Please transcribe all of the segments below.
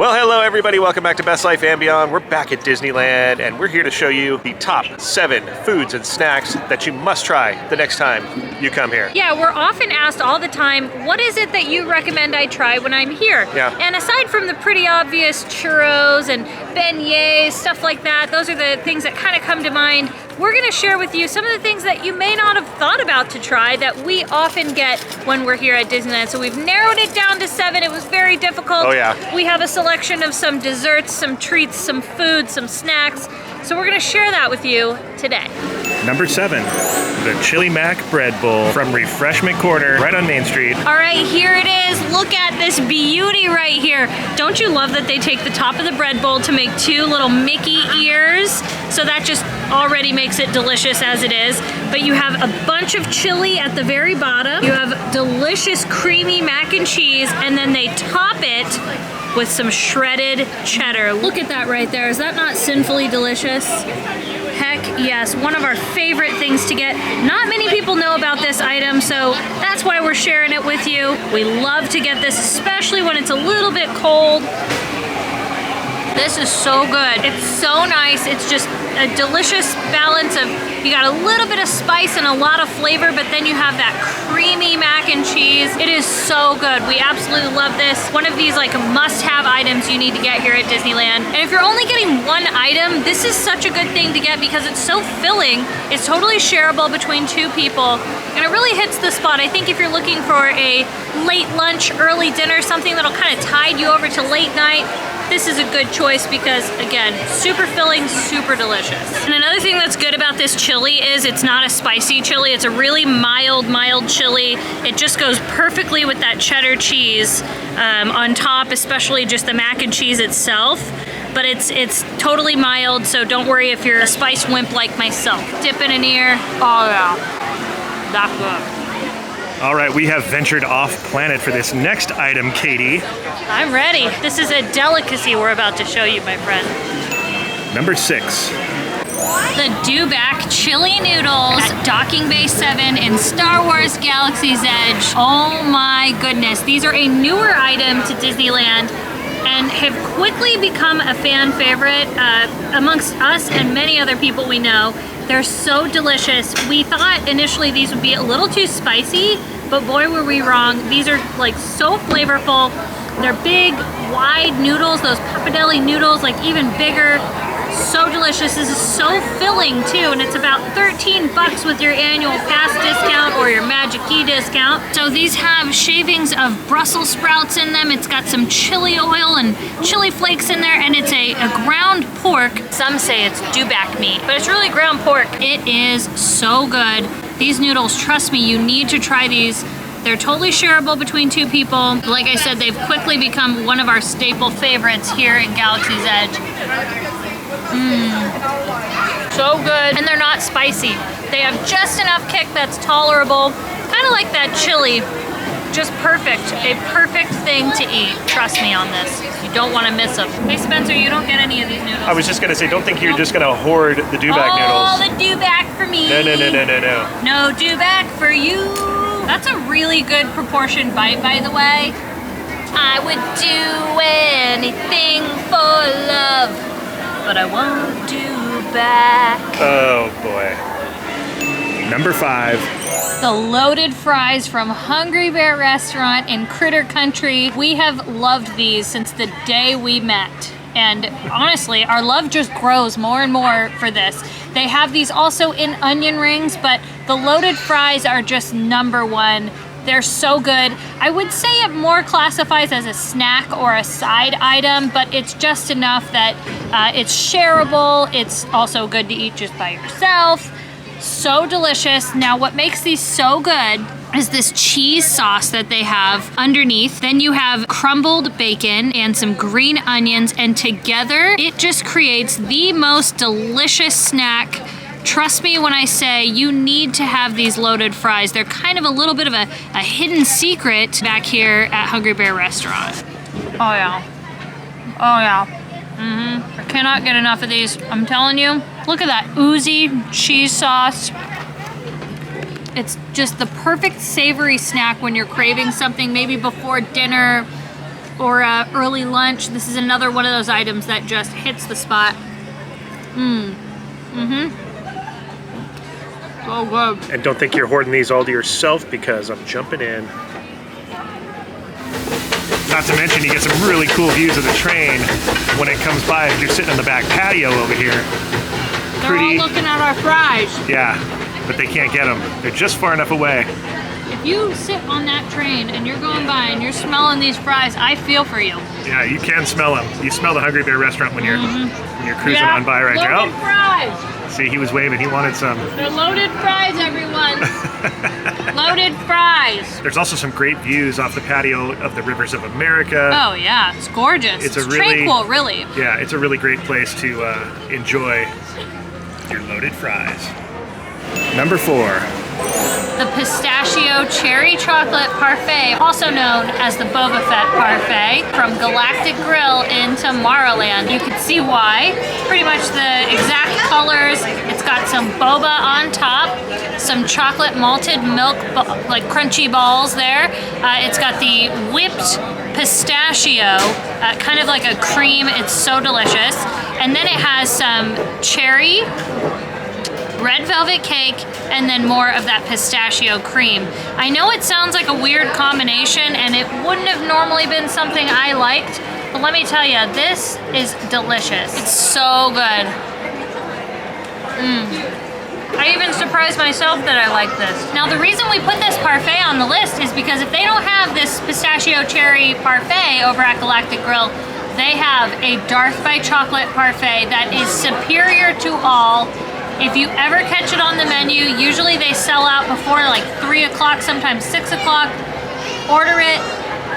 Well, hello everybody, welcome back to Best Life and Beyond. We're back at Disneyland and we're here to show you the top 7 foods and snacks that you must try the next time you come here. Yeah, we're often asked all the time, what is it that you recommend I try when I'm here? Yeah. And aside from the pretty obvious churros and beignets, stuff like that, those are the things that kind of come to mind. We're gonna share with you some of the things that you may not have thought about to try that we often get when we're here at Disneyland. So we've narrowed it down to 7. It was very difficult. Oh yeah. We have a selection of some desserts, some treats, some food, some snacks. So we're gonna share that with you today. Number 7, the Chili Mac Bread Bowl from Refreshment Corner right on Main Street. All right, here it is. Look at this beauty right here. Don't you love that they take the top of the bread bowl to make 2 little Mickey ears? So that just already makes it delicious as it is. But you have a bunch of chili at the very bottom. You have delicious creamy mac and cheese, and then they top it with some shredded cheddar. Look at that right there. Is that not sinfully delicious? Heck yes, one of our favorite things to get. Not many people know about this item, so that's why we're sharing it with you. We love to get this, especially when it's a little bit cold. This is so good. It's so nice. It's just a delicious balance of, you got a little bit of spice and a lot of flavor, but then you have that creamy mac and cheese. It is so good. We absolutely love this. One of these like must-have items you need to get here at Disneyland. And if you're only getting one item, this is such a good thing to get because it's so filling. It's totally shareable between 2 people, and it really hits the spot. I think if you're looking for a late lunch, early dinner, something that'll kind of tide you over to late night, this is a good choice because, again, super filling, super delicious. And another thing that's good about this chili is it's not a spicy chili. It's a really mild chili. It just goes perfectly with that cheddar cheese on top, especially just the mac and cheese itself. But it's totally mild, so don't worry if you're a spice wimp like myself. Dip in an ear. Oh yeah, that's good. All right, we have ventured off planet for this next item, Katie. I'm ready. This is a delicacy we're about to show you, my friend. Number 6. The Dewback Chili Noodles at Docking Bay 7 in Star Wars Galaxy's Edge. Oh my goodness. These are a newer item to Disneyland and have quickly become a fan favorite amongst us and many other people we know. They're so delicious. We thought initially these would be a little too spicy, but boy were we wrong. These are like so flavorful. They're big, wide noodles, those pappardelle noodles, like even bigger. So delicious. This is so filling too, and it's about $13 with your annual pass discount or your Magic Key discount. So these have shavings of Brussels sprouts in them. It's got some chili oil and chili flakes in there, and it's a ground pork. Some say it's Dewback meat, but it's really ground pork. It is so good. These noodles, trust me, you need to try these. They're totally shareable between 2 people. Like I said, they've quickly become one of our staple favorites here in Galaxy's Edge. So good, and they're not spicy. They have just enough kick that's tolerable, kind of like that chili. Just perfect, a perfect thing to eat. Trust me on this. You don't want to miss them. Hey Spencer, you don't get any of these noodles. I was just gonna say, don't think you're just gonna hoard the Dewback noodles. Oh, the Dewback for me. No. No Dewback for you. That's a really good proportion bite, by the way. I would do anything for love, but I won't do back. Oh boy. Number 5. The loaded fries from Hungry Bear Restaurant in Critter Country. We have loved these since the day we met. And honestly, our love just grows more and more for this. They have these also in onion rings, but the loaded fries are just number 1. They're so good. I would say it more classifies as a snack or a side item, but it's just enough that it's shareable. It's also good to eat just by yourself. So delicious. Now, what makes these so good is this cheese sauce that they have underneath. Then you have crumbled bacon and some green onions, and together it just creates the most delicious snack. Trust me when I say you need to have these loaded fries. They're kind of a little bit of a hidden secret back here at Hungry Bear Restaurant. Oh yeah. Oh yeah. I cannot get enough of these. I'm telling you. Look at that oozy cheese sauce. It's just the perfect savory snack when you're craving something maybe before dinner. or early lunch, this is another one of those items that just hits the spot. So good. And don't think you're hoarding these all to yourself, because I'm jumping in. Not to mention, you get some really cool views of the train when it comes by if you're sitting on the back patio over here. They're all looking at our fries. Yeah, but they can't get them. They're just far enough away. If you sit on that train and you're going by and you're smelling these fries, I feel for you. Yeah, you can smell them. You smell the Hungry Bear restaurant when you're cruising on by right now. Loaded fries. See, he was waving. He wanted some. They're loaded fries, everyone. Loaded fries. There's also some great views off the patio of the rivers of America. Oh yeah, it's gorgeous. It's tranquil, really. Yeah, it's a really great place to enjoy your loaded fries. Number 4. The pistachio cherry chocolate parfait, also known as the Boba Fett parfait, from Galactic Grill in Tomorrowland. You can see why. Pretty much the exact colors. It's got some boba on top, some chocolate malted milk, like crunchy balls there. It's got the whipped pistachio, kind of like a cream. It's so delicious. And then it has some cherry, red velvet cake, and then more of that pistachio cream. I know it sounds like a weird combination, and it wouldn't have normally been something I liked, but let me tell you, this is delicious. It's so good. I even surprised myself that I like this. Now, the reason we put this parfait on the list is because if they don't have this pistachio cherry parfait over at Galactic Grill, they have a Darth by Chocolate parfait that is superior to all. If you ever catch it on the menu, usually they sell out before like 3 o'clock, sometimes 6 o'clock. Order it,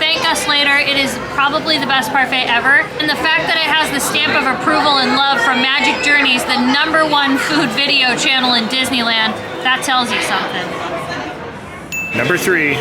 thank us later. It is probably the best parfait ever. And the fact that it has the stamp of approval and love from Magic Journeys, the #1 food video channel in Disneyland, that tells you something. Number 3.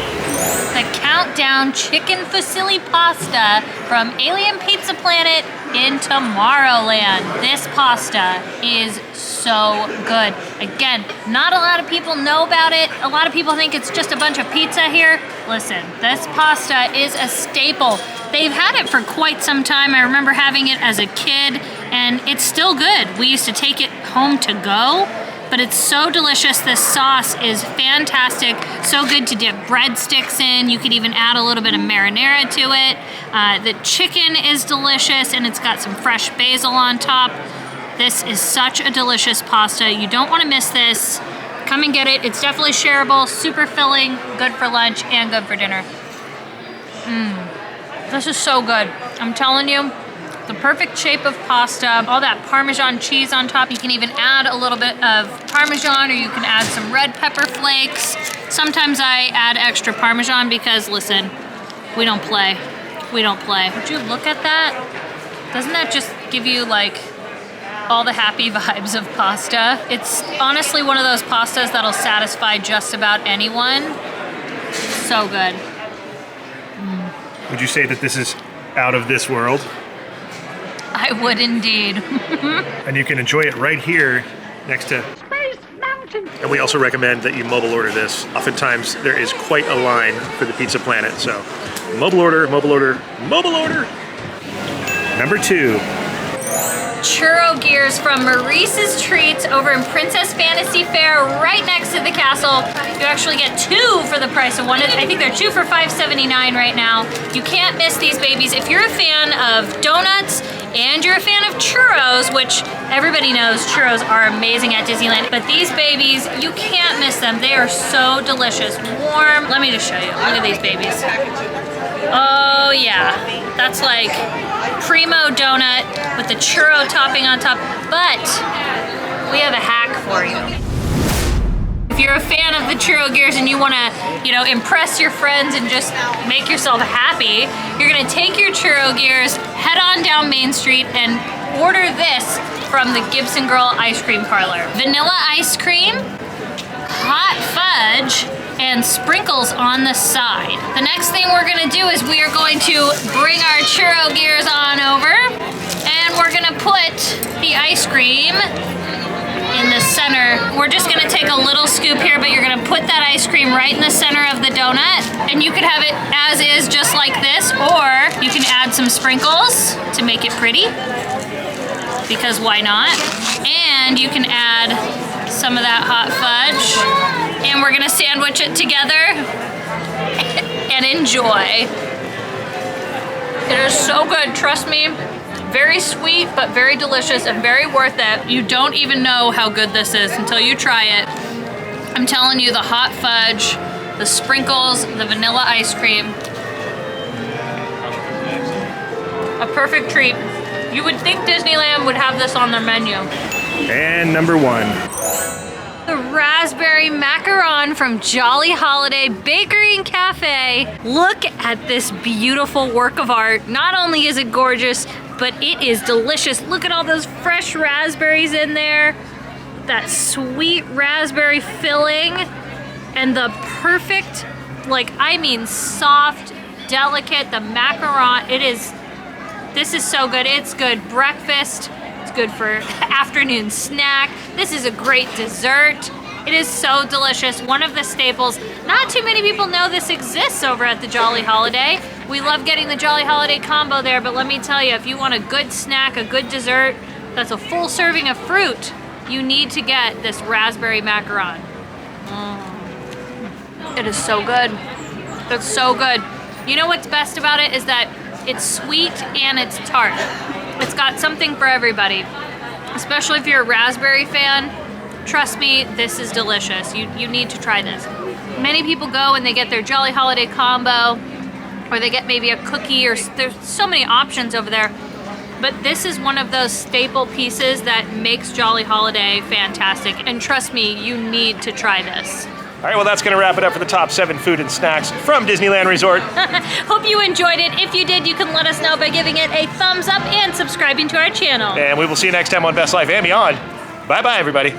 The Countdown Chicken Fusilli Pasta from Alien Pizza Planet in Tomorrowland. This pasta is so good. Again, not a lot of people know about it. A lot of people think it's just a bunch of pizza here. Listen, this pasta is a staple. They've had it for quite some time. I remember having it as a kid, and it's still good. We used to take it home to go, but it's so delicious. This sauce is fantastic. So good to dip breadsticks in. You could even add a little bit of marinara to it. The chicken is delicious, and it's got some fresh basil on top. This is such a delicious pasta. You don't want to miss this. Come and get it. It's definitely shareable, super filling, good for lunch, and good for dinner. This is so good. I'm telling you, the perfect shape of pasta, all that Parmesan cheese on top. You can even add a little bit of Parmesan, or you can add some red pepper flakes. Sometimes I add extra Parmesan because, listen, we don't play. We don't play. Would you look at that? Doesn't that just give you like all the happy vibes of pasta? It's honestly one of those pastas that'll satisfy just about anyone. So good. Would you say that this is out of this world? I would indeed. And you can enjoy it right here next to Space Mountain. And we also recommend that you mobile order this. Oftentimes there is quite a line for the Pizza Planet, so mobile order, mobile order, mobile order. Number 2. Churro gears from Maurice's Treats over in Princess Fantasy Fair, right next to the castle. You actually get 2 for the price of 1. I think they're 2 for $5.79 right now. You can't miss these babies. If you're a fan of donuts and you're a fan of churros, which everybody knows churros are amazing at Disneyland, but these babies, you can't miss them. They are so delicious, warm. Let me just show you. Look at these babies. Oh yeah, that's like primo donut with the churro topping on top, but we have a hack for you. If you're a fan of the churro gears and you want to, impress your friends and just make yourself happy, you're going to take your churro gears, head on down Main Street, and order this from the Gibson Girl Ice Cream Parlor. Vanilla ice cream, hot fudge, and sprinkles on the side. The next thing we're gonna do is we are going to bring our churro gears on over, and we're gonna put the ice cream in the center. We're just gonna take a little scoop here, but you're gonna put that ice cream right in the center of the donut, and you could have it as is, just like this, or you can some sprinkles to make it pretty, because why not? And you can add some of that hot fudge, and we're gonna sandwich it together and enjoy. It is so good, trust me. Very sweet, but very delicious and very worth it. You don't even know how good this is until you try it. I'm telling you, the hot fudge, the sprinkles, the vanilla ice cream. A perfect treat. You would think Disneyland would have this on their menu. And number 1. The raspberry macaron from Jolly Holiday Bakery and Cafe. Look at this beautiful work of art. Not only is it gorgeous, but it is delicious. Look at all those fresh raspberries in there. That sweet raspberry filling and the perfect, like, I mean, soft, delicate, the macaron. This is so good. It's good breakfast. It's good for afternoon snack. This is a great dessert. It is so delicious. One of the staples. Not too many people know this exists over at the Jolly Holiday. We love getting the Jolly Holiday combo there, but let me tell you, if you want a good snack, a good dessert, that's a full serving of fruit, you need to get this raspberry macaron. It is so good. It's so good. You know what's best about it is that it's sweet and it's tart. It's got something for everybody, especially if you're a raspberry fan. Trust me, this is delicious. You need to try this. Many people go and they get their Jolly Holiday combo, or they get maybe a cookie, or there's so many options over there. But this is one of those staple pieces that makes Jolly Holiday fantastic. And trust me, you need to try this. All right, well, that's going to wrap it up for the top 7 food and snacks from Disneyland Resort. Hope you enjoyed it. If you did, you can let us know by giving it a thumbs up and subscribing to our channel. And we will see you next time on Best Life and Beyond. Bye-bye, everybody.